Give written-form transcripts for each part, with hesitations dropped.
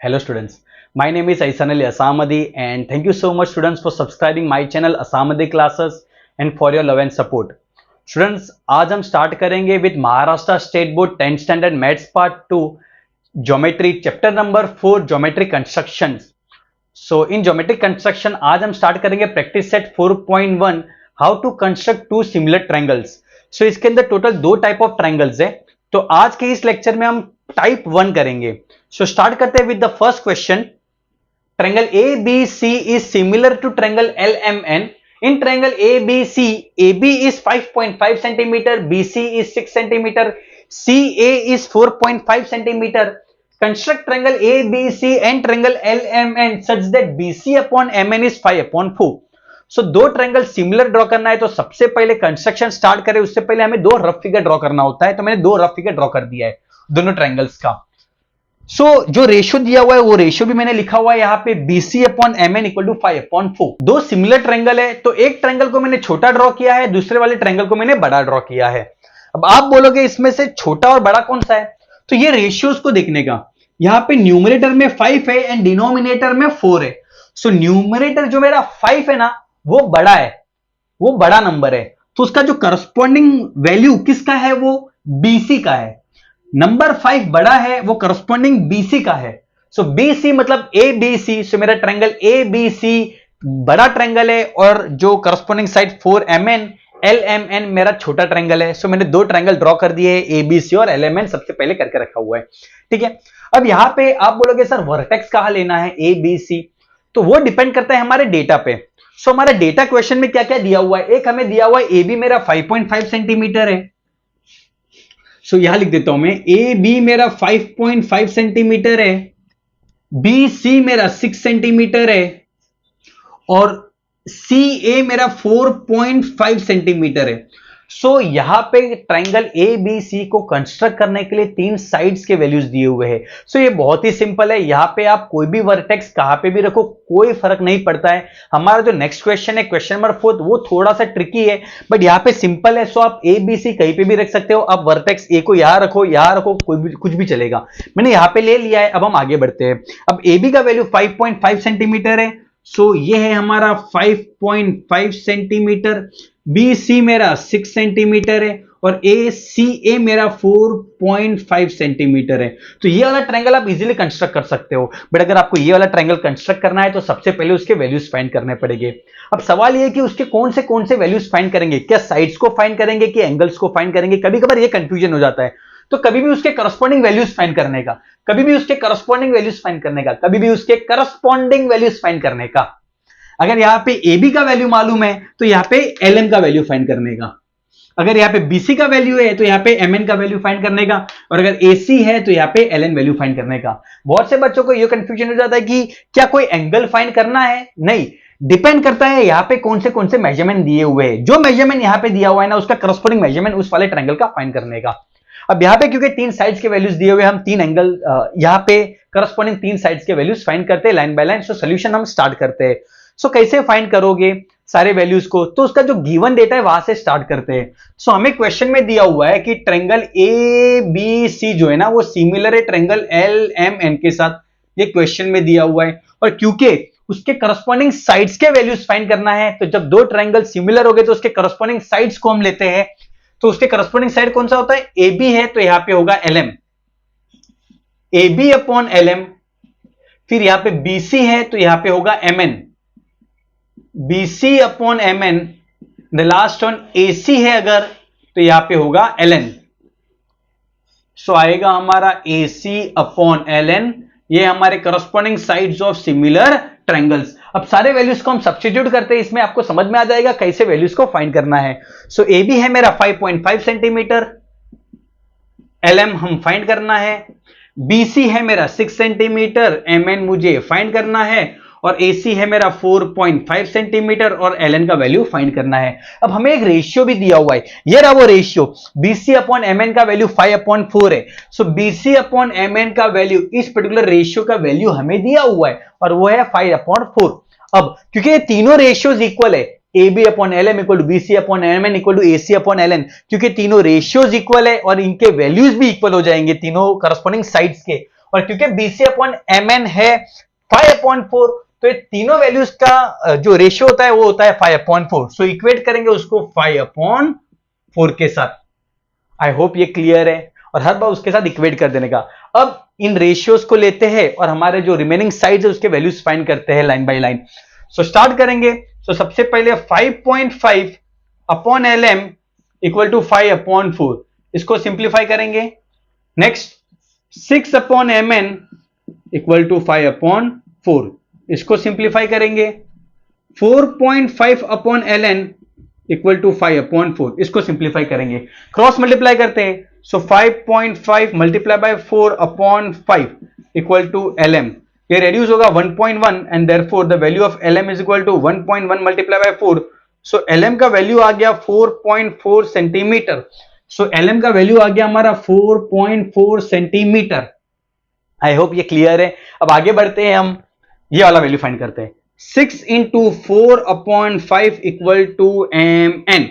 Hello students, my name is Aisan Ali Asamadi and thank you so much students for subscribing my channel Asamadi classes and for your love and support. Students, आज हम start करेंगे with Maharashtra state board 10th standard maths part 2 geometry chapter number 4 geometry construction. So in geometric construction आज हम start करेंगे practice set 4.1 how to construct two similar triangles. So इसके अंदर total दो type of triangles है. तो आज के इस लेक्चर में हम टाइप 1 करेंगे. सो स्टार्ट करते हैं with the first question. Triangle ABC is similar to triangle LMN. In triangle ABC, AB is 5.5 centimeter, BC is 6 centimeter, CA is 4.5 centimeter. Construct triangle ABC and triangle LMN such that BC upon MN is 5/4. So दो triangle similar draw करना है तो सबसे पहले construction start करें उससे पहले हमें दो रफ फिगर ड्रॉ करना होता है. तो मैंने दो रफ फिगर ड्रॉ कर दिया है दोनों ट्रायंगल्स का. जो रेशियो दिया हुआ है वो रेशियो भी मैंने लिखा हुआ है यहाँ पे BC upon MN equal to 5/4. दो सिमिलर ट्रायंगल है तो एक ट्रायंगल को मैंने छोटा ड्रॉ किया है, दूसरे वाले ट्रायंगल को मैंने बड़ा ड्रॉ किया है. अब आप बोलोगे इसमें से छोटा और बड़ा कौन सा है, तो ये रेशियोज को देखने का. यहाँ पे न्यूमरेटर में 5 है एंड डिनोमिनेटर में 4 है. सो न्यूमरेटर जो मेरा 5 है ना वो बड़ा है, वो बड़ा नंबर है, तो उसका जो करस्पॉन्डिंग वैल्यू किसका है वो BC का है. नंबर 5 बड़ा है वो करस्पॉन्डिंग BC का है. सो BC मतलब ABC. सो मेरा ट्रायंगल ABC बड़ा ट्रायंगल है और जो करस्पॉन्डिंग साइड 4MN LMN मेरा छोटा ट्रायंगल है. सो मैंने दो ट्रायंगल ड्रॉ कर दिए ABC और LMN सबसे पहले करके रखा हुआ है. ठीक है. अब यहां पे आप बोलोगे सर वर्टेक्स कहां लेना है ABC, तो वो डिपेंड करता है हमारे डेटा पे. सो हमारे डेटा क्वेश्चन में क्या क्या दिया हुआ है. एक हमें दिया हुआ है AB मेरा 5.5 सेंटीमीटर है. सो यहां लिख देता हूं मैं AB मेरा 5.5 सेंटीमीटर है, BC मेरा 6 सेंटीमीटर है और CA मेरा 4.5 सेंटीमीटर है. सो यहां पे ट्रायंगल ABC को कंस्ट्रक्ट करने के लिए तीन साइड्स के वैल्यूज दिए हुए हैं. सो ये बहुत ही सिंपल है. यहां पे आप कोई भी वर्टेक्स कहां पे भी रखो कोई फर्क नहीं पड़ता है. हमारा जो नेक्स्ट क्वेश्चन है क्वेश्चन नंबर 4 वो थोड़ा सा ट्रिकी है बट यहां पे सिंपल है. सो आप ABC कहीं पे भी रख सकते हो. आप वर्टेक्स A को यहां रखो कुछ भी चलेगा. मैंने यहां पे ले लिया है. अब हम आगे बढ़ते हैं. अब AB का वैल्यू 5.5 सेंटीमीटर है. सो ये है हमारा 5.5 सेंटीमीटर. BC मेरा 6 सेंटीमीटर है और CA मेरा 4.5 सेंटीमीटर है. तो ये वाला ट्रायंगल आप इजीली कंस्ट्रक्ट कर सकते हो. बट अगर आपको ये वाला ट्रायंगल कंस्ट्रक्ट करना है तो सबसे पहले उसके वैल्यूज फाइंड करने पड़ेंगे. अब सवाल ये है कि उसके कौन से वैल्यूज फाइंड करेंगे. क्या साइड्स को फाइंड करेंगे कि एंगल्स को फाइंड करेंगे. कभी कभार ये कंफ्यूजन हो जाता है. तो कभी भी उसके करस्पॉन्डिंग वैल्यूज फाइंड करने का, कभी भी उसके करस्पॉन्डिंग वैल्यूज फाइंड करने का, कभी भी उसके करस्पॉन्डिंग वैल्यूज फाइंड करने का. अगर यहां पे AB का वैल्यू मालूम है तो यहां पे LM का वैल्यू फाइंड करने का. अगर यहां पे BC का वैल्यू है तो यहां पे MN का वैल्यू फाइंड करने का. और अगर AC है तो यहां पे LN वैल्यू फाइंड करने का. बहुत से बच्चों को यह कंफ्यूजन हो जाता है कि क्या कोई एंगल फाइंड करना है. नहीं, डिपेंड करता है यहां पे कौन से मेजरमेंट दिए हुए हैं. जो मेजरमेंट यहां पे दिया हुआ है ना उसका करस्पॉन्डिंग मेजरमेंट उस वाले ट्रायंगल का फाइंड करने का. अब यहां पे क्योंकि तीन साइड्स के वैल्यूज दिए हुए हम तीन एंगल यहां पे करस्पॉन्डिंग तीन साइड्स के वैल्यूज फाइंड करते हैं line by line. So solution हम स्टार्ट करते हैं. सो कैसे फाइंड करोगे सारे वैल्यूज को, तो उसका जो गिवन डेटा है वहां से स्टार्ट करते हैं. सो हमें क्वेश्चन में दिया हुआ है कि ट्रायंगल ABC जो है ना वो सिमिलर है ट्रायंगल LMN के साथ. ये क्वेश्चन में दिया हुआ है और क्योंकि उसके करस्पॉन्डिंग साइड्स के वैल्यूज फाइंड करना है तो जब दो ट्रायंगल सिमिलर हो गए तो उसके करस्पॉन्डिंग साइड्स को हम लेते हैं. तो उसके करस्पॉन्डिंग साइड कौन सा होता है. AB है तो यहां पे होगा LM, AB अपॉन LM. फिर यहां पे BC है तो यहां पे होगा MN, BC upon MN. The last one AC है अगर तो यहां पे होगा LN. सो आएगा हमारा AC अपॉन LN. ये हमारे corresponding sides of similar triangles. अब सारे वैल्यूज को हम सब्स्टिट्यूट करते हैं. इसमें आपको समझ में आ जाएगा कैसे वैल्यूज को फाइंड करना है. सो AB है मेरा 5.5 सेंटीमीटर, LM हम फाइंड करना है, BC है मेरा 6 सेंटीमीटर, MN मुझे फाइंड करना है और AC है मेरा 4.5 सेंटीमीटर और LN का वैल्यू फाइंड करना है. अब हमें एक रेशियो भी दिया हुआ है. ये रहा वो रेशियो. BC अपॉन MN का वैल्यू 5/4 है. सो BC अपॉन MN का वैल्यू इस पर्टिकुलर रेशियो का वैल्यू हमें दिया हुआ है और वो है 5/4. अब क्योंकि ये तीनों रेशियोज इक्वल है AB upon LM equal to BC upon MN equal to AC upon LN, क्योंकि तीनों रेशियोज इक्वल है और इनके वैल्यूज भी इक्वल हो जाएंगे तीनों करस्पॉन्डिंग साइड्स के. और क्योंकि BC अपॉन MN है 5/4, तो ये तीनों वैल्यूज का जो रेशियो होता है वो होता है 5/4। सो इक्वेट करेंगे उसको 5/4 के साथ। आई होप ये क्लियर है, और हर बार उसके साथ इक्वेट कर देने का। अब इन रेशियोज को लेते हैं और हमारे जो रिमेनिंग साइड्स है उसके वैल्यूज फाइंड करते हैं line by line. So start करेंगे। सो सबसे पहले 5.5 अपॉन LM इक्वल टू 5/4, इसको सिंप्लीफाई करेंगे। Next 6 upon MN equal to 5/4, इसको सिंप्लीफाई करेंगे। 4.5 अपॉन LN इक्वल टू 5/4, इसको सिंप्लीफाई करेंगे। क्रॉस मल्टीप्लाई करते हैं। So 5.5 multiply by 4/5 equal to LM, ये रेड्यूस होगा 1.1 and therefore the value of LM is equal to 1.1 multiply by 4। So LM का value आ गया 4.4 सेंटीमीटर। सो LM का वैल्यू आ गया हमारा 4.4 सेंटीमीटर। आई होप ये क्लियर है। अब आगे बढ़ते हैं, हम ये वाला वैल्यू फाइंड करते हैं। 6 इंटू 4/5 इक्वल टू MN।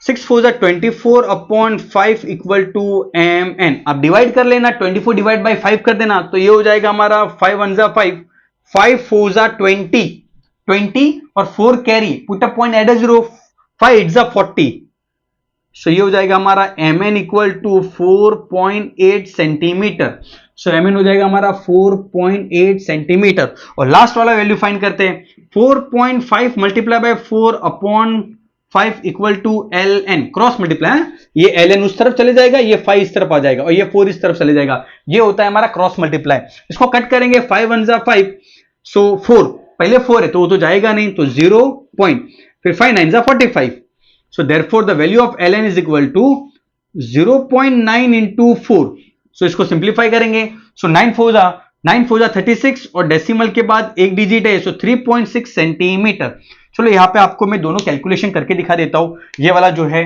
6 4 जा 24/5 इक्वल टू MN। अब डिवाइड कर लेना, 24 डिवाइड बाई 5 कर देना, तो ये हो जाएगा हमारा 5 1 जा 5, 5 4 जा 20 और 4 carry, put a point add a 0, 5 8 जा 40। सो ये हो जाएगा हमारा MN equal to 4.8 centimetre. So MN हो जाएगा हमारा 4.8 सेंटीमीटर। और लास्ट वाला वैल्यू फाइंड करते हैं। 4.5 multiply by 4/5 equal to LN। Cross multiply, ये LN उस तरफ चले जाएगा, ये 5 इस तरफ आ जाएगा और ये 4 इस तरफ चले जाएगा। ये होता है हमारा क्रॉस मल्टीप्लाई। इसको कट करेंगे, 5 1 जा 5, सो 4, पहले 4 है तो वो तो जाएगा नहीं, तो 0 पॉइंट, फिर 5 9 जा 45। So therefore the value of ln is equal to 0.9 into 4. So इसको सिंप्लीफाई करेंगे। So 9 4 जा 36 और डेसिमल के बाद एक डिजिट है, so 3.6 सेंटीमीटर। चलो यहां पे आपको मैं दोनों कैलकुलेशन करके दिखा देता हूं। ये वाला जो है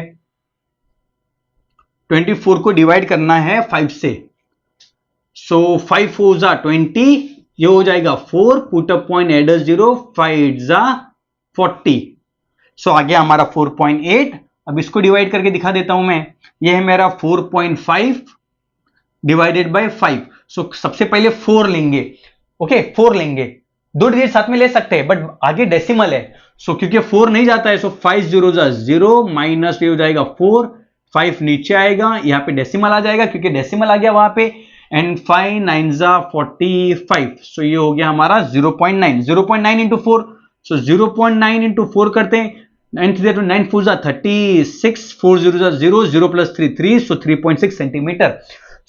24 को डिवाइड करना है 5 से। So 5 4 जा 20, ये हो जाएगा 4, put a point add a 0, 5 8 जा 40। सो आ गया हमारा 4.8। अब इसको डिवाइड करके दिखा देता हूं मैं। ये है मेरा 4.5 डिवाइडेड बाय 5। सो सबसे पहले 4 लेंगे, ओके 4 लेंगे, दो डिजिट साथ में ले सकते हैं बट आगे डेसिमल है। सो क्योंकि 4 नहीं जाता है, सो 5 0 जा 0 माइनस ये हो जाएगा 4, 5 नीचे आएगा, यहां पे डेसिमल आ जाएगा क्योंकि डेसिमल आ गया वहां पे, एंड 5 9 जा 45। सो ये हो गया हमारा 0.9 इंटू 4। सो 0.9 इंटू 4 करते हैं, 9 3 9 4 जा 36, 4 0 जा 0, 0 प्लस 3 3, सो 3.6 सेंटीमीटर।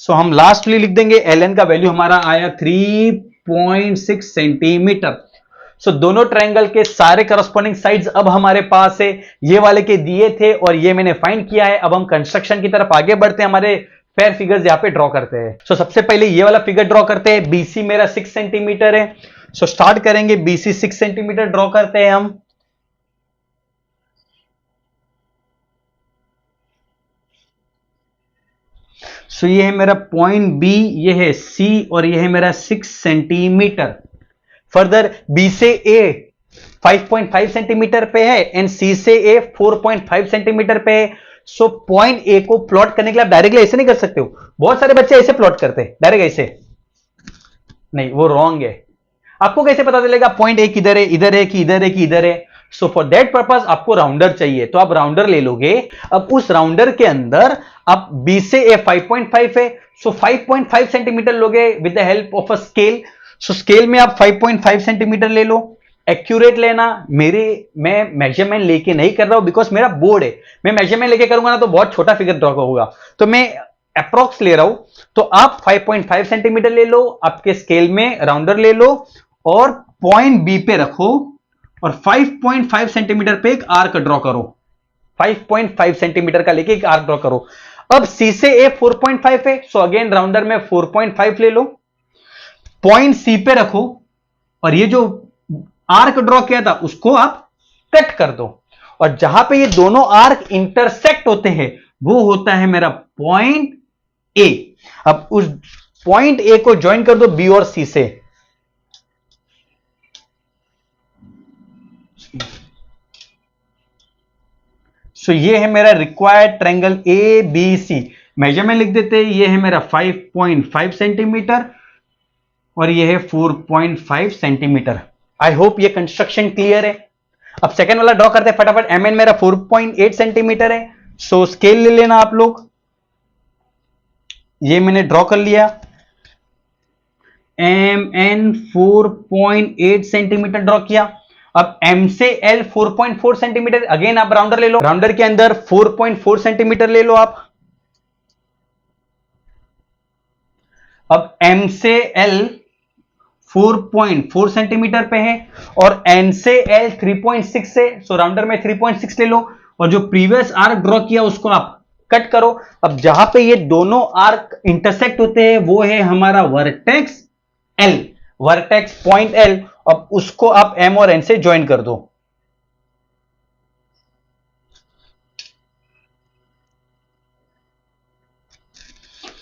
सो हम लास्टली लिख देंगे LN का वैल्यू हमारा आया 3.6 सेंटीमीटर। सो दोनों ट्रायंगल के सारे करस्पॉन्डिंग साइड्स अब हमारे पास है। ये वाले के दिए थे और ये मैंने फाइंड किया है। अब हम कंस्ट्रक्शन की तरफ आगे बढ़ते हैं, हमारे पेयर फिगर्स यहां पे ड्रॉ करते हैं। सो सबसे पहले ये वाला फिगर ड्रॉ करते हैं। BC मेरा 6 सेंटीमीटर है। सो स्टार्ट करेंगे, BC 6 सेंटीमीटर ड्रॉ करते हैं हम। सो ये है मेरा पॉइंट B, ये है C और ये है मेरा 6 सेंटीमीटर। फर्दर B से A 5.5 सेंटीमीटर पे है एंड C से A 4.5 सेंटीमीटर पे है। सो पॉइंट A को प्लॉट करने के लिए आप डायरेक्टली ऐसे नहीं कर सकते हो। बहुत सारे बच्चे ऐसे प्लॉट करते हैं, डायरेक्ट ऐसे नहीं, वो रॉन्ग है। आपको कैसे पता चलेगा पॉइंट A किधर है, इधर है कि इधर है कि इधर है? सो फॉर दैट पर्पस आपको राउंडर चाहिए, तो आप राउंडर ले लोगे। अब उस राउंडर के अंदर आप B से A 5.5 है, सो 5.5 सेंटीमीटर लोगे with the help of a scale. So scale में आप 5.5 सेंटीमीटर ले लो। एक्यूरेट लेना, मैं मेजरमेंट लेके नहीं कर रहा हूं बिकॉज मेरा बोर्ड है। मैं मेजरमेंट लेके करूंगा ना तो बहुत छोटा फिगर ड्रॉ होगा, तो मैं अप्रोक्स ले रहा हूं। तो आप 5.5 सेंटीमीटर ले लो, आपके स्केल में राउंडर ले लो और पॉइंट B पे रखो और 5.5 सेंटीमीटर पे एक आर्क ड्रॉ करो। 5.5 सेंटीमीटर का लेके एक आर्क ड्रॉ करो। अब C से A 4.5 है, सो अगेन राउंडर में 4.5 ले लो, पॉइंट C पे रखो और ये जो आर्क ड्रॉ किया था उसको आप कट कर दो, और जहां पे ये दोनों आर्क इंटरसेक्ट होते हैं वो होता है मेरा पॉइंट A। अब उस पॉइंट A को ज्वाइन कर दो B और C से। सो ये है मेरा रिक्वायर्ड ट्रायंगल ABC। मेजरमेंट लिख देते हैं, ये है मेरा 5.5 सेंटीमीटर और ये है 4.5 सेंटीमीटर। आई होप ये कंस्ट्रक्शन क्लियर है। अब सेकंड वाला ड्रॉ करते हैं फटाफट। एम एन मेरा 4.8 सेंटीमीटर है, सो स्केल ले लेना आप लोग। ये मैंने ड्रॉ कर लिया। एम एन 4.8 सेंटीमीटर ड्रॉ किया। अब एम से एल 4.4 सेंटीमीटर, अगेन आप राउंडर ले लो, राउंडर के अंदर 4.4 सेंटीमीटर ले लो आप। अब एम से एल 4.4 सेंटीमीटर पे है और एन से एल 3.6 से, सो राउंडर में 3.6 ले लो और जो प्रीवियस आर्क ड्रॉ किया उसको आप कट करो। अब जहां पे ये दोनों आर्क इंटरसेक्ट होते हैं वो है हमारा vertex L, vertex point L. अब उसको आप एम और एन से ज्वाइन कर दो।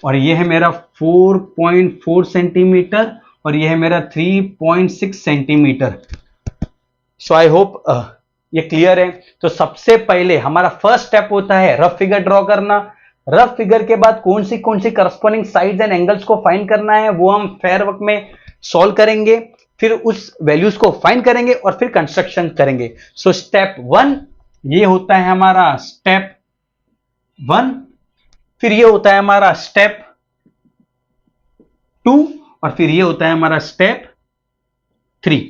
और ये है मेरा 4.4 सेंटीमीटर और ये है मेरा 3.6 सेंटीमीटर। सो आई होप ये क्लियर है। तो सबसे पहले हमारा फर्स्ट स्टेप होता है रफ फिगर ड्रॉ करना। रफ फिगर के बाद कौन सी करस्पॉन्डिंग साइड्स एंड एंगल्स को फाइंड करना है वो हम फेयर वर्क में सॉल्व करेंगे, फिर उस वैल्यूज को फाइंड करेंगे और फिर कंस्ट्रक्शन करेंगे। सो स्टेप 1 ये होता है हमारा स्टेप 1, फिर ये होता है हमारा स्टेप 2 और फिर ये होता है हमारा स्टेप 3।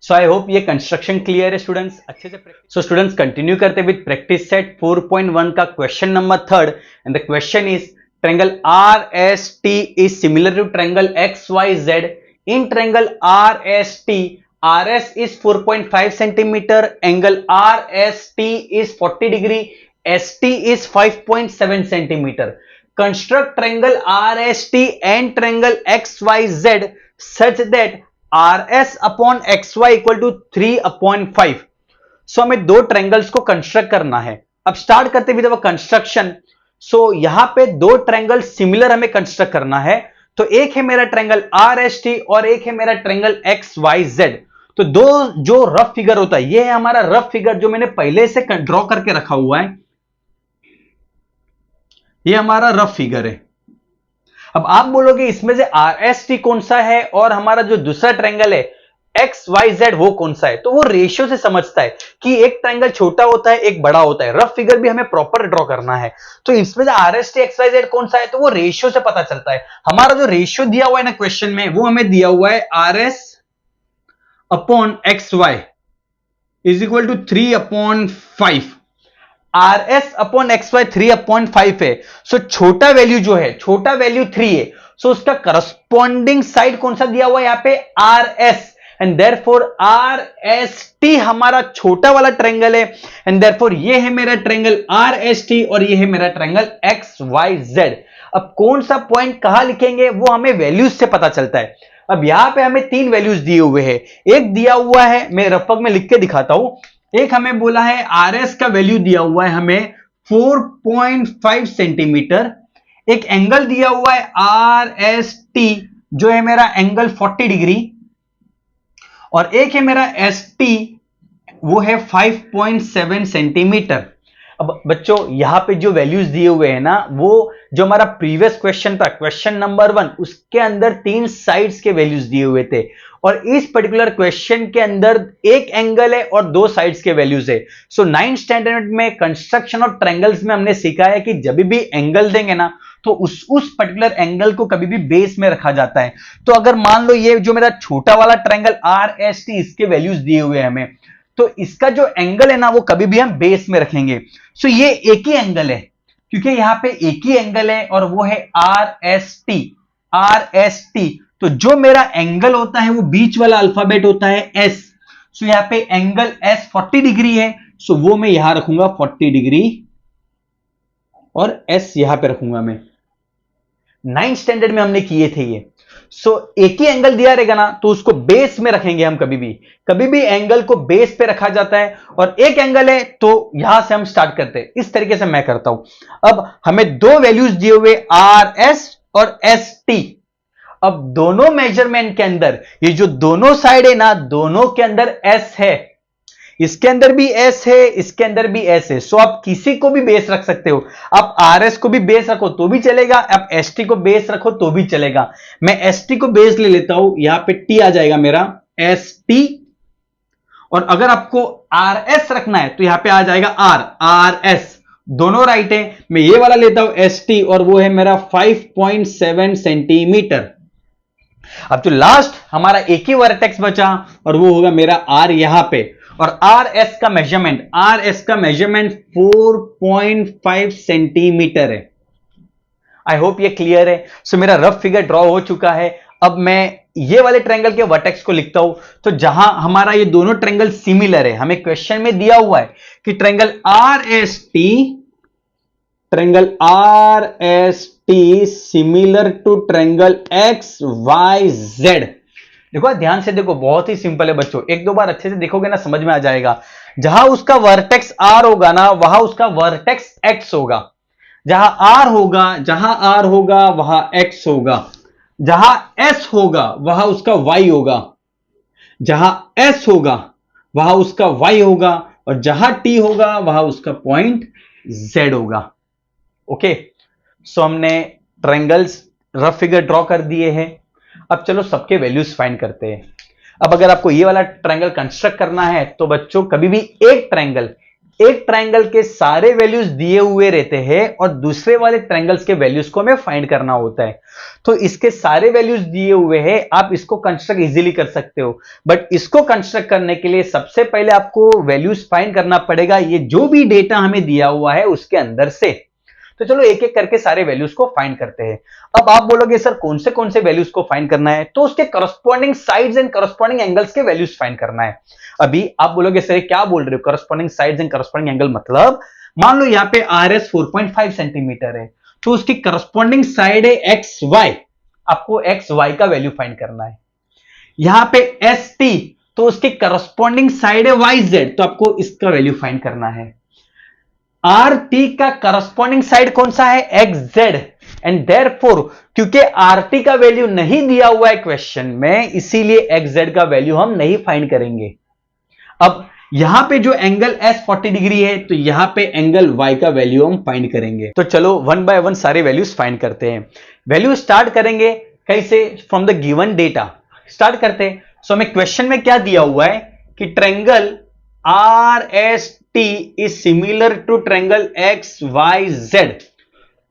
सो आई होप ये कंस्ट्रक्शन क्लियर है स्टूडेंट्स, अच्छे से। सो स्टूडेंट्स कंटिन्यू करते विद प्रैक्टिस सेट 4.1 का question number 3 and the question is triangle RST is similar to triangle XYZ. In triangle RST, RS is 4.5 centimeter, angle RST is 40 degree, ST is 5.7 centimeter. Construct triangle RST and triangle XYZ such that RS upon XY equal to 3/5. So हमें दो triangles को construct करना है। अब start करते with construction. सो यहां पे दो ट्रायंगल सिमिलर हमें कंस्ट्रक्ट करना है। तो एक है मेरा ट्रायंगल RST और एक है मेरा ट्रायंगल XYZ। तो दो जो रफ फिगर होता है, ये है हमारा रफ फिगर जो मैंने पहले से ड्रॉ करके रखा हुआ है। ये हमारा रफ फिगर है। अब आप बोलोगे इसमें से RST कौन सा है और हमारा जो दूसरा ट्रायंगल है XYZ वो कौन सा है। तो वो रेशियो से समझता है कि एक ट्रायंगल छोटा होता है एक बड़ा होता है। रफ फिगर भी हमें प्रॉपर ड्रॉ करना है, तो इसमें से RST XYZ कौन सा है तो वो रेशियो से पता चलता है। हमारा जो रेशियो दिया हुआ है ना क्वेश्चन में, वो हमें दिया हुआ है RS upon XY is equal to 3/5। RS upon XY 3/5 है। सो छोटा वैल्यू जो है, छोटा वैल्यू 3 है, सो उसका करस्पॉन्डिंग साइड कौन सा दिया हुआ है यहाँ पे RS, एंड देयरफॉर RST हमारा छोटा वाला ट्रायंगल है, एंड देयरफॉर ये है मेरा ट्रायंगल RST और ये है मेरा ट्रायंगल XYZ। अब कौन सा पॉइंट कहां लिखेंगे वो हमें वैल्यूज से पता चलता है। अब यहां पे हमें 3 वैल्यूज दिए हुए हैं। एक दिया हुआ है, मैं रफक में लिख के दिखाता हूं। एक हमें बोला है RS का वैल्यू दिया हुआ है हमें 4.5 सेंटीमीटर। एक एंगल दिया हुआ है RST जो है मेरा एंगल 40 डिग्री, और एक है मेरा ST वो है 5.7 सेंटीमीटर। अब बच्चों यहां पे जो वैल्यूज दिए हुए हैं ना, वो जो हमारा प्रीवियस क्वेश्चन था, क्वेश्चन नंबर 1, उसके अंदर 3 साइड्स के वैल्यूज दिए हुए थे, और इस पर्टिकुलर क्वेश्चन के अंदर एक एंगल है और 2 साइड्स के वैल्यूज है। सो 9th स्टैंडर्ड में कंस्ट्रक्शन ऑफ ट्रायंगल्स में हमने सीखा है कि जब भी एंगल देंगे ना तो उस पर्टिकुलर एंगल को कभी भी बेस में रखा जाता है। तो अगर मान लो ये जो मेरा छोटा वाला ट्रायंगल RST, इसके वैल्यूज दिए हुए हैं हमें, तो इसका जो एंगल है ना वो कभी भी हम बेस में रखेंगे। सो ये एक ही एंगल है, क्योंकि यहां पे एक ही एंगल है और वो है RST। तो जो मेरा एंगल होता है वो बीच वाला अल्फाबेट होता है S। सो यहां पे एंगल S 40 डिग्री है, सो वो मैं यहां रखूंगा 40 डिग्री और S यहां पे रखूंगा मैं। 9th स्टैंडर्ड में हमने किए थे ये। सो एक ही एंगल दिया रहेगा ना तो उसको बेस में रखेंगे हम। कभी भी एंगल को बेस पे रखा जाता है, और एक एंगल है तो यहां से हम स्टार्ट करते हैं। इस तरीके से मैं करता हूं। अब हमें 2 वैल्यूज दिए हुए RS और ST। अब दोनों मेजरमेंट के अंदर ये जो दोनों साइड है ना, दोनों के अंदर S है। इसके अंदर भी एस है, इसके अंदर भी एस है, सो आप किसी को भी बेस रख सकते हो। आप आर एस को भी बेस रखो तो भी चलेगा, आप एस टी को बेस रखो तो भी चलेगा। मैं एस टी को बेस ले लेता हूं, यहां पे टी आ जाएगा मेरा एस टी, और अगर आपको आर एस रखना है तो यहां पे आ जाएगा आर एस, दोनों राइट है। मैं ये वाला लेता हूं एस टी, और वो है मेरा 5.7 सेंटीमीटर। अब जो लास्ट हमारा एक ही वर्टेक्स बचा और वो होगा मेरा आर यहां पे, और आर एस का मेजरमेंट 4.5 सेंटीमीटर है। आई होप ये क्लियर है। सो मेरा रफ फिगर ड्रॉ हो चुका है। अब मैं ये वाले ट्रायंगल के वर्टेक्स को लिखता हूं, तो जहां हमारा ये दोनों ट्रायंगल सिमिलर है, हमें क्वेश्चन में दिया हुआ है कि triangle R S T similar to triangle X Y Z. देखो ध्यान से देखो, बहुत ही सिंपल है बच्चों, एक दो बार अच्छे से देखोगे ना समझ में आ जाएगा। जहां उसका वर्टेक्स आर होगा ना, वहां उसका वर्टेक्स एक्स होगा। जहां आर होगा वहां एक्स होगा। जहां एस होगा वहां उसका वाई होगा। जहां एस होगा वहां उसका वाई होगा, और जहां टी होगा वहां उसका पॉइंट जेड होगा। ओके, सो हमने ट्रायंगल्स रफ फिगर ड्रॉ कर दिए हैं। अब चलो सबके वैल्यूज फाइंड करते हैं। अब अगर आपको ये वाला ट्रायंगल कंस्ट्रक्ट करना है तो बच्चों कभी भी एक ट्रायंगल के सारे वैल्यूज दिए हुए रहते हैं और दूसरे वाले ट्रायंगल्स के वैल्यूज को हमें फाइंड करना होता है। तो इसके सारे वैल्यूज दिए हुए हैं, आप इसको कंस्ट्रक्ट इजीली कर सकते हो, बट इसको कंस्ट्रक्ट करने के लिए सबसे पहले आपको वैल्यूज फाइंड करना पड़ेगा, ये जो भी डेटा हमें दिया हुआ है उसके अंदर से। तो चलो एक एक करके सारे वैल्यूज को फाइंड करते हैं। अब आप बोलोगे सर कौन से वैल्यूज को फाइंड करना है, तो उसके corresponding sides and corresponding angles के वैल्यूज फाइंड करना है। अभी आप बोलोगे सर क्या बोल रहे हो, corresponding sides and corresponding angle मतलब मान लो यहाँ पे आर एस 4.5 सेंटीमीटर है, तो उसकी करस्पॉन्डिंग साइड है एक्स वाई, आपको एक्स वाई का वैल्यू फाइंड करना है। यहां पे एस टी, तो उसकी करस्पॉन्डिंग साइड है वाई जेड, तो आपको इसका वैल्यू फाइंड करना है। आर टी का करस्पॉन्डिंग साइड कौन सा है, एक्स जेड, एंड देयरफॉर क्योंकि आर टी का वैल्यू नहीं दिया हुआ है क्वेश्चन में, इसीलिए एक्स जेड का वैल्यू हम नहीं फाइंड करेंगे। अब यहां पे जो एंगल एस 40 डिग्री है, तो यहां पे एंगल वाई का वैल्यू हम फाइंड करेंगे। तो चलो वन बाय वन सारे वैल्यूज फाइंड करते हैं। वैल्यू स्टार्ट करेंगे कैसे, from the given data start करते हैं। सो हमें क्वेश्चन में क्या दिया हुआ है कि triangle R S T is similar to triangle X Y Z.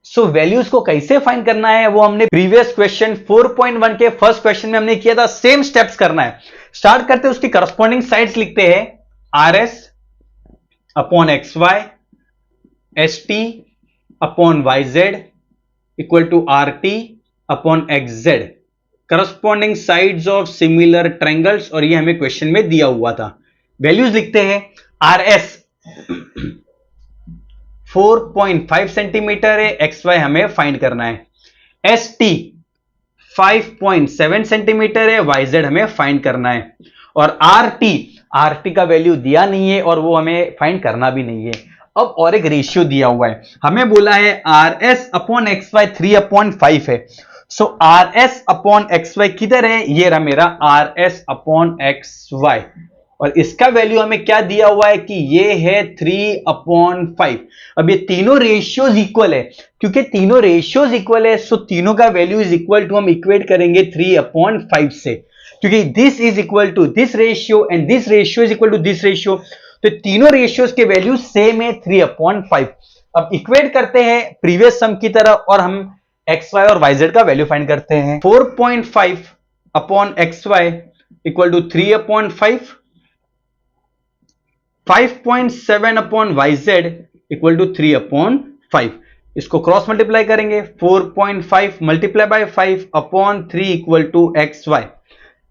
So values को कैसे फाइंड करना है वो हमने प्रीवियस क्वेश्चन 4.1 के फर्स्ट क्वेश्चन में हमने किया था, सेम स्टेप्स करना है। स्टार्ट करते हैं, उसकी करस्पॉन्डिंग साइड्स लिखते हैं R S upon X Y, S T upon Y Z equal to R T upon X Z, corresponding sides of similar triangles, और ये हमें क्वेश्चन में दिया हुआ था। वैल्यूज लिखते हैं, आर एस 4.5 सेंटीमीटर है, एक्स वाई हमें फाइंड करना है। एस टी 5.7 सेंटीमीटर है, वाई जेड हमें फाइंड करना है। और आर टी का वैल्यू दिया नहीं है और वो हमें फाइंड करना भी नहीं है। अब और एक रेशियो दिया हुआ है, हमें बोला है R S upon X Y 3/5 है। So R S upon X Y किधर है, ये रहा मेरा R S upon X Y, और इसका वैल्यू हमें क्या दिया हुआ है कि ये है 3/5। अब ये तीनों रेशियोज इक्वल है, क्योंकि तीनों रेशियोज इक्वल है, सो तीनों का वैल्यू इज इक्वल टू हम इक्वेट करेंगे 3/5 से, क्योंकि this is equal to this ratio and this ratio is equal to this ratio, तो तीनों रेशियोज के वैल्यू सेम है 3/5। अब इक्वेट करते हैं प्रीवियस सम की तरह, और हम एक्स वाई और वाई जेड का वैल्यू फाइंड करते हैं। 4.5 upon X Y equal to 3/5, 5.7 upon Y Z equal to 3/5। इसको क्रॉस मल्टीप्लाई करेंगे, 4.5 multiply by 5 upon 3 equal to X Y.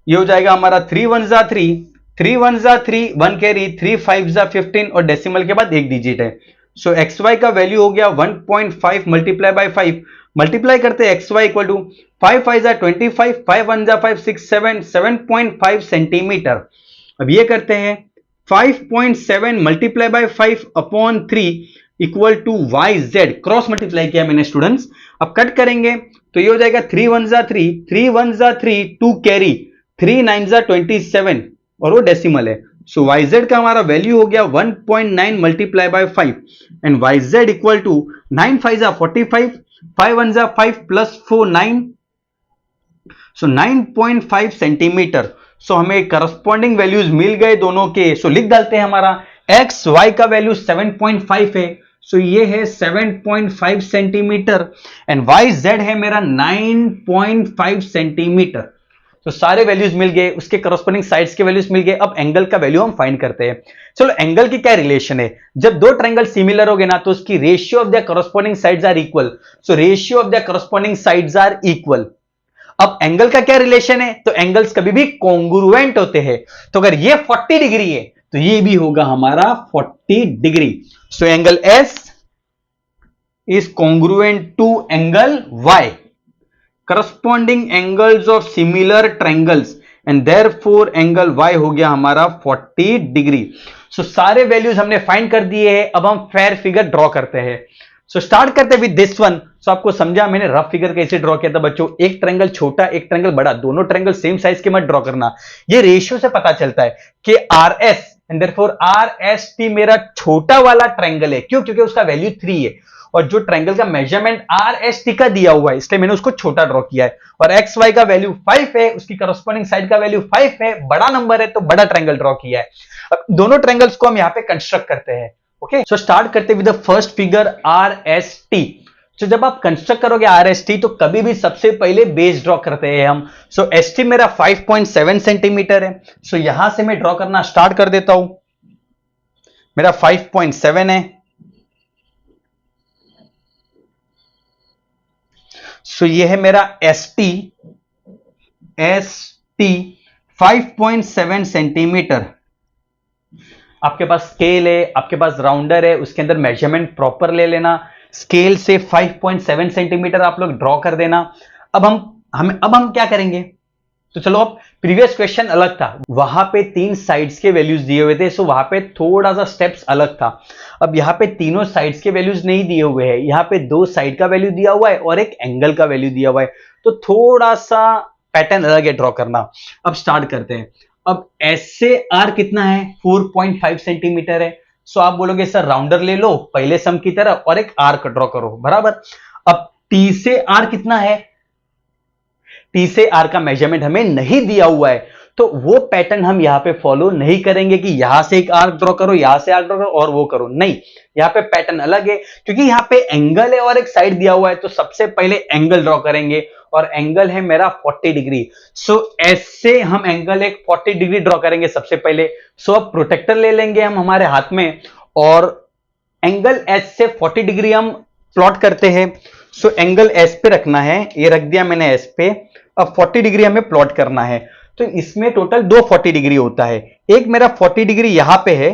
ये हो जाएगा हमारा 3 1 जा 3, 3 1 जा 3, 1 कैरी, 3 5 जा 15, और डेसिमल के बाद एक डिजिट है। सो एक्स वाई का वैल्यू हो गया 1.5 मल्टीप्लाई बाय 5, मल्टीप्लाई करते हैं एक्स वाई इक्वल टू 5 5 जा 25, 5 1 जा 5 6 7, 7.5 सेंटीमीटर। अब ये करते हैं 5.7 multiply by 5 upon 3 equal to Y Z, cross multiply किया मैंने स्टूडेंट्स। अब कट करेंगे तो ये हो जाएगा 3 1 जा 3, 3 1 जा 3, 2 कैरी, 3 9 जा 27, और वो डेसिमल है। सो yz का हमारा वैल्यू हो गया 1.9 multiply by 5 and yz equal to 9 5 जा 45, 5 1 जा 5 प्लस 4 9, सो 9.5 सेंटीमीटर। सो हमें करस्पॉन्डिंग वैल्यूज मिल गए दोनों के। सो लिख डालते हैं हमारा एक्स वाई का वैल्यू 7.5 है, सो ये है 7.5 सेंटीमीटर एंड वाई जेड है मेरा 9.5 सेंटीमीटर। तो सारे वैल्यूज मिल गए, उसके करस्पॉन्डिंग साइड्स के वैल्यूज मिल गए। अब एंगल का वैल्यू हम फाइंड करते हैं। चलो एंगल की क्या रिलेशन है, जब दो ट्रायंगल सिमिलर हो गए ना तो उसकी ratio of the corresponding sides are equal. So ratio of the corresponding sides are equal. अब एंगल का क्या रिलेशन है, तो एंगल्स कभी भी कॉन्ग्रुएंट होते हैं। तो अगर ये 40 डिग्री है तो ये भी होगा हमारा 40 degree. So angle S is congruent to angle Y, corresponding angles of similar triangles and therefore angle Y हो गया हमारा 40 डिग्री। सो सारे वैल्यूज हमने फाइंड कर दिए हैं। अब हम फेयर फिगर ड्रॉ करते हैं। सो स्टार्ट करते हैं विद दिस वन। सो आपको समझा मैंने रफ फिगर कैसे ड्रॉ किया था बच्चों। एक ट्रायंगल छोटा एक ट्रायंगल बड़ा, दोनों ट्रायंगल सेम साइज के मत ड्रॉ करना। ये रेशियो से पता चलता है कि R S and therefore are S T मेरा छोटा वाला ट्रायंगल है। क्यों? क्योंकि उसका वैल्यू 3 है और जो ट्रायंगल का मेजरमेंट आर एस टी का दिया हुआ है इसलिए मैंने उसको छोटा ड्रॉ किया है। और एक्स वाई का वैल्यू 5 है, उसकी करस्पॉन्डिंग साइड का वैल्यू 5 है, बड़ा नंबर है तो बड़ा ट्रायंगल ड्रॉ किया है। अब दोनों ट्रायंगल्स को हम यहां पे कंस्ट्रक्ट करते हैं। ओके, सो स्टार्ट करते with the first figure are S T. तो जब आप कंस्ट्रक्ट करोगे आर एस टी तो कभी भी सबसे पहले बेस ड्रॉ करते हैं हम। सो एस टी मेरा 5.7 सेंटीमीटर है। सो यहां से मैं ड्रॉ करना स्टार्ट कर देता हूं। मेरा 5.7 है। सो ये है मेरा एस टी 5.7 सेंटीमीटर। आपके पास स्केल है, आपके पास राउंडर है, उसके अंदर मेजरमेंट प्रॉपर ले लेना। स्केल से 5.7 सेंटीमीटर आप लोग ड्रॉ कर देना। अब हम क्या करेंगे, तो चलो अब प्रीवियस क्वेश्चन अलग था, वहां पे 3 साइड्स के वैल्यूज दिए हुए थे। सो वहां पे थोड़ा सा स्टेप्स अलग था। अब यहां पे तीनों साइड्स के वैल्यूज नहीं दिए हुए हैं, यहां पे 2 साइड का वैल्यू दिया हुआ है और एक एंगल का वैल्यू दिया हुआ है। तो थोड़ा सा पैटर्न अलग है ड्रॉ करना। अब स्टार्ट करते हैं। अब एस से आर कितना है, 4.5 सेंटीमीटर है। सो आप बोलोगे सर राउंडर ले लो पहले सम की तरह और एक आर्क ड्रॉ करो, बराबर। अब टी से आर कितना है, टी से आर का मेजरमेंट हमें नहीं दिया हुआ है तो वो पैटर्न हम यहां पे फॉलो नहीं करेंगे कि यहां से एक आर्क ड्रॉ करो, यहां से आर्क ड्रॉ करो और वो करो। नहीं, यहां पे पैटर्न अलग है क्योंकि यहां पे एंगल है और एक साइड दिया हुआ है। तो सबसे पहले एंगल ड्रॉ करेंगे और एंगल है मेरा 40 डिग्री। सो एस से हम एंगल एक 40 डिग्री ड्रॉ करेंगे सबसे पहले। सो अब प्रोटेक्टर ले लेंगे हम हमारे हाथ में और एंगल एस से 40 डिग्री हम प्लॉट करते हैं। सो एंगल एस पे रखना है, ये रख दिया मैंने एस पे। अब 40 डिग्री हमें प्लॉट करना है तो इसमें टोटल 2 40 डिग्री होता है। एक मेरा 40 डिग्री यहां पे है,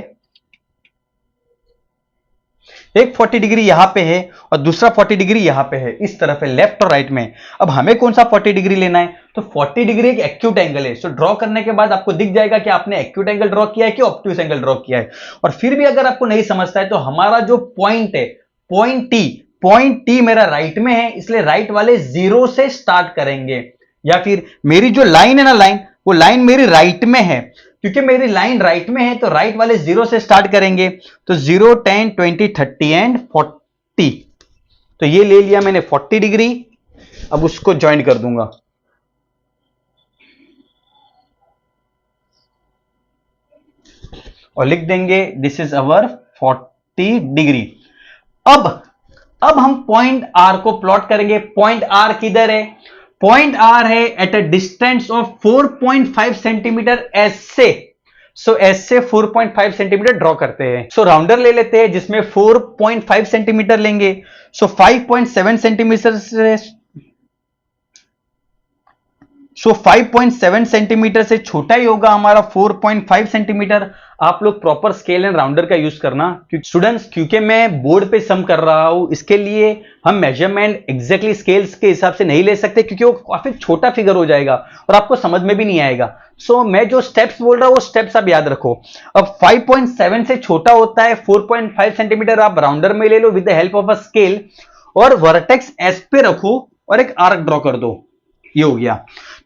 एक 40 डिग्री यहां पे है और दूसरा 40 डिग्री यहां पे है, इस तरफ है, लेफ्ट और राइट में। अब हमें कौन सा 40 डिग्री लेना है, तो 40 डिग्री एक एक्यूट एंगल है। सो ड्रॉ करने के बाद आपको दिख जाएगा कि आपने एक्यूट एंगल ड्रॉ किया है कि ऑब्ट्यूज एंगल ड्रॉ किया है। और फिर भी अगर आपको नहीं समझता है तो हमारा जो पॉइंट है, पॉइंट टी मेरा राइट में है इसलिए राइट वाले 0 से स्टार्ट करेंगे। या फिर मेरी जो लाइन है ना, लाइन, वो लाइन मेरी राइट में है, क्योंकि मेरी लाइन राइट में है तो राइट वाले 0 से स्टार्ट करेंगे। तो 0 10 20 30 एंड 40। तो ये ले लिया मैंने 40 डिग्री। अब उसको ज्वाइन कर दूंगा। और लिख देंगे दिस इज अवर 40 डिग्री। अब हम पॉइंट आर को प्लॉट करेंगे। पॉइंट आर किधर है, पॉइंट आर है at a distance of 4.5 centimetre S से। सो एस से 4.5 सेंटीमीटर ड्रॉ करते हैं। सो राउंडर ले लेते हैं जिसमें 4.5 सेंटीमीटर लेंगे। सो 5.7 सेंटीमीटर से, सो 5.7 सेंटीमीटर से छोटा ही होगा हमारा 4.5 सेंटीमीटर। आप लोग प्रॉपर स्केल एंड राउंडर का यूज करना स्टूडेंट्स, क्योंकि मैं बोर्ड पे सम कर रहा हूं इसके लिए हम मेजरमेंट एग्जैक्टली स्केल्स के हिसाब से नहीं ले सकते क्योंकि वो काफी छोटा फिगर हो जाएगा और आपको समझ में भी नहीं आएगा। सो मैं जो स्टेप्स बोल रहा हूं वो स्टेप्स आप याद रखो। अब 5.7 से छोटा होता है 4.5 सेंटीमीटर, आप राउंडर में ले लो with the help of a scale और वर्टेक्स एस पे रखो और एक आर्क ड्रॉ कर दो। ये हो गया।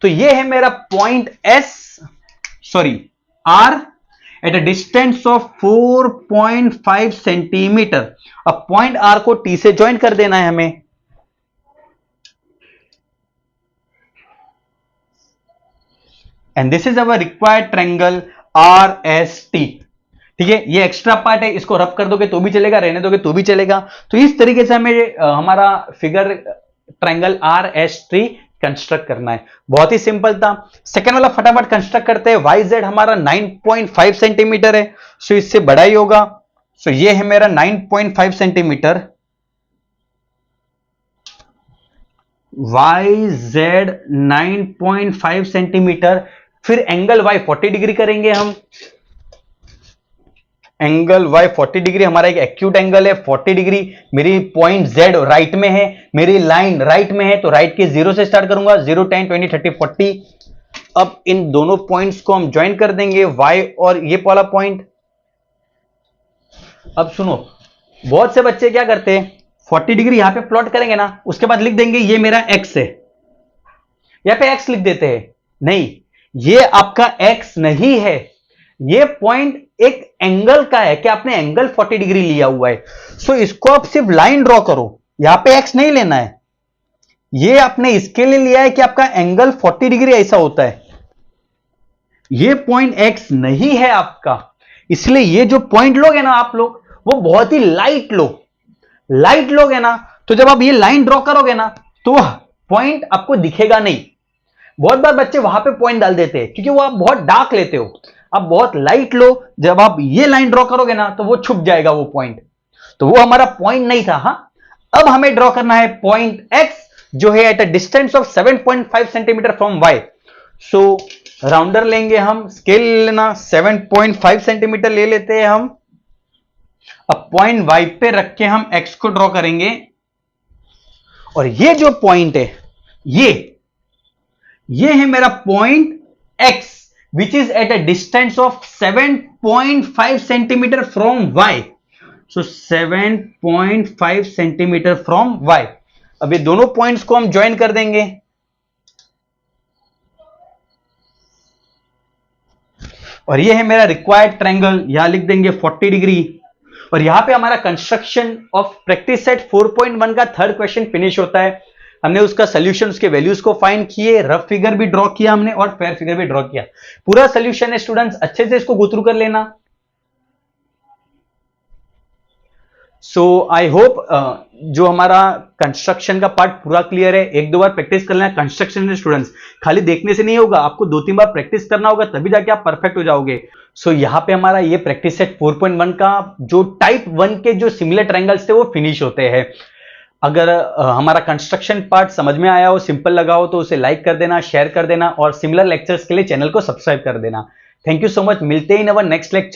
तो ये है मेरा point S, sorry R at a distance of 4.5 centimetre. अब पॉइंट आर को टी से ज्वाइन कर देना है हमें। And this is our required triangle R S T. ठीक है, ये एक्स्ट्रा पार्ट है, इसको रब कर दोगे तो भी चलेगा, रहने दोगे तो भी चलेगा। तो इस तरीके से हमें हमारा figure triangle R S T construct करना है। बहुत ही सिंपल था। सेकेंड वाला फटाफट कंस्ट्रक्ट करते हैं। वाई जेड हमारा 9.5 सेंटीमीटर है, सो इससे बड़ा ही होगा। सो ये है मेरा 9.5 सेंटीमीटर। Y Z 9.5 centimetre. फिर एंगल वाई 40 डिग्री करेंगे हम। एंगल y 40 डिग्री हमारा एक एक्यूट एंगल है 40 डिग्री। मेरी पॉइंट z राइट में है, मेरी लाइन राइट में है, तो राइट के 0 से स्टार्ट करूंगा। 0 10 20 30 40। अब इन दोनों पॉइंट्स को हम ज्वाइन कर देंगे, y और ये वाला पॉइंट। अब सुनो, बहुत से बच्चे क्या करते हैं, 40 डिग्री यहां पे प्लॉट करेंगे ना, उसके बाद लिख देंगे ये मेरा x है, यहां पे x लिख देते हैं। नहीं, ये आपका x नहीं है, ये पॉइंट एक एंगल का है कि आपने एंगल 40 डिग्री लिया हुआ है। सो इसको आप सिर्फ लाइन ड्रॉ करो, यहां पे एक्स नहीं लेना है। ये आपने इसके लिए लिया है कि आपका एंगल 40 डिग्री ऐसा होता है। ये पॉइंट एक्स नहीं है आपका, इसलिए ये जो पॉइंट लोगे ना आप लोग, वो बहुत ही लाइट लो। लाइट लोगे ना, तो जब आप ये लाइन ड्रॉ करोगे ना, तो पॉइंट आपको दिखेगा नहीं। बहुत बार बच्चे वहां पे पॉइंट डाल देते हैं क्योंकि वो आप बहुत डार्क लेते हो। आप बहुत लाइट लो, जब आप ये लाइन ड्रॉ करोगे ना, तो वो छुप जाएगा वो पॉइंट। तो वो हमारा पॉइंट नहीं था। हाँ, अब हमें ड्रॉ करना है पॉइंट एक्स, जो है at a distance of 7.5 centimetre from Y. So rounder लेंगे हम, स्केल लेना, 7.5 सेंटीमीटर ले लेते हैं हम। अब पॉइंट वाई पे रख के हम एक्स को ड्रॉ करेंगे, और ये जो पॉइंट है, ये है मेरा point x, which is at a distance of 7.5 centimetre from y. So 7.5 centimetre from y. अब ये दोनों पॉइंट्स को हम ज्वाइन कर देंगे, और ये है मेरा रिक्वायर्ड ट्रायंगल। यहां लिख देंगे 40 डिग्री, और यहां पे हमारा कंस्ट्रक्शन ऑफ प्रैक्टिस सेट 4.1 का थर्ड क्वेश्चन फिनिश होता है। हमने उसका सोल्यूशन, उसके वैल्यूज को फाइंड किए, रफ फिगर भी ड्रॉ किया हमने, और फेयर फिगर भी ड्रॉ किया। पूरा सोल्यूशन है स्टूडेंट्स, अच्छे से इसको गो थ्रू कर लेना। सो आई होप जो हमारा कंस्ट्रक्शन का पार्ट पूरा क्लियर है। एक दो बार प्रैक्टिस कर लेना कंस्ट्रक्शन स्टूडेंट्स, खाली देखने से नहीं होगा, आपको 2-3 बार प्रैक्टिस करना होगा, तभी जाके आप परफेक्ट हो जाओगे। सो यहां पे हमारा ये प्रैक्टिस सेट 4.1 का जो टाइप 1 के जो सिमिलर ट्रायंगल्स थे वो फिनिश होते हैं। अगर हमारा कंस्ट्रक्शन पार्ट समझ में आया हो, सिंपल लगा हो, तो उसे लाइक कर देना, शेयर कर देना, और सिमिलर लेक्चर्स के लिए चैनल को सब्सक्राइब कर देना। Thank you so much. मिलते हैं इन अवर नेक्स्ट लेक्चर।